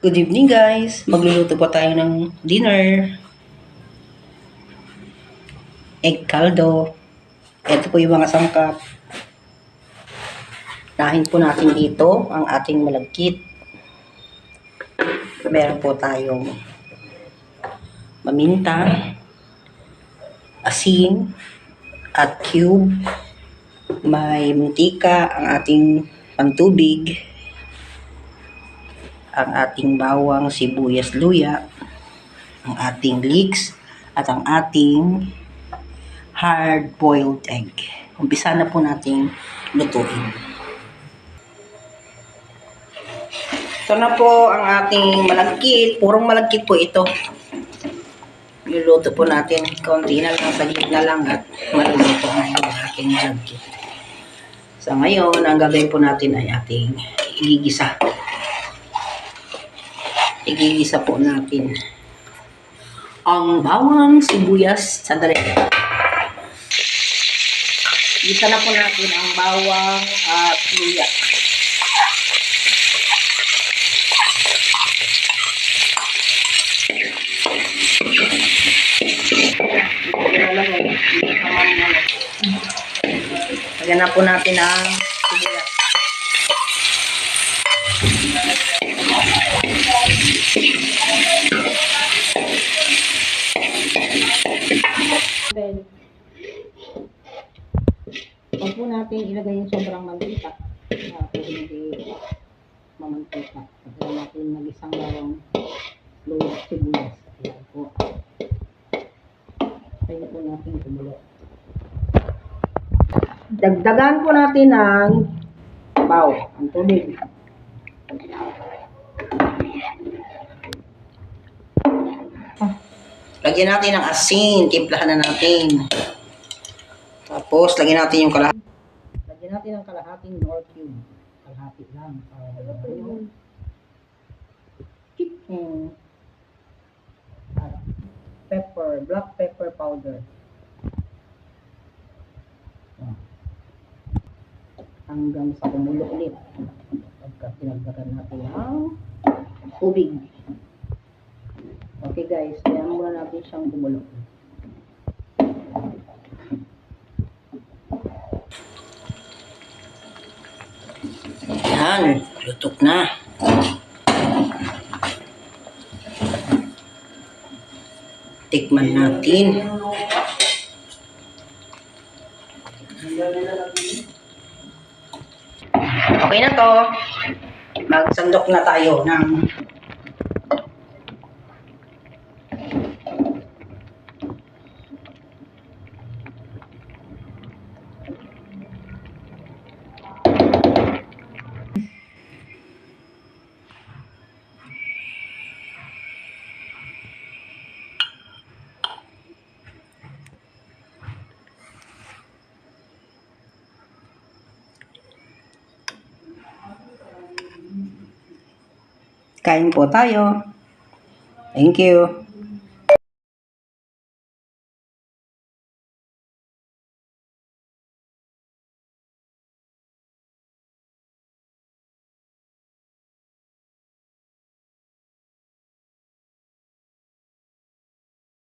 Good evening guys! Magluluto po tayo ng dinner. Egg caldo. Ito po yung mga sangkap. Nahin po natin dito ang ating malagkit. Meron po tayong paminta, asin, at cube. May mantika, ang ating pantubig, ang ating bawang, sibuyas, luya, ang ating leeks, at ang ating hard-boiled egg. Umpisa na po nating lutuin. Ito na po ang ating malagkit. Purong malagkit po ito. Niluluto po natin. Kaunti na lang, saglit na lang at maluluto na yung ating malagkit. So ngayon, ang gagawin po natin ay ating igigisa. Igigisa po natin ang bawang, sibuyas, sandali. Gisa na po natin ang bawang at luya. Lagyan na po natin ang sibuyas. Huwag po natin ilagay yung sobrang mantika. Pwede hindi mamantika. Pagkala natin nag-isang bawang luya at sibuyas. Ayan po. Kaya po natin kumulo. Dagdagan po natin ang baw, ang tubig. Lagyan natin ng asin, timplahan na natin. Tapos, lagyan natin yung kalahati. Lagyan natin ang kalahating nor cube. Kalahati lang. Pepper, black pepper powder. Hanggang sa kumulo ulit. Pagka pinagdagan natin ang tubig. Okay guys, kaya muna natin siyang kumulo. Yan, lutok na. Tikman natin. Okay na to. Magsandok na tayo ng kain po tayo. Thank you.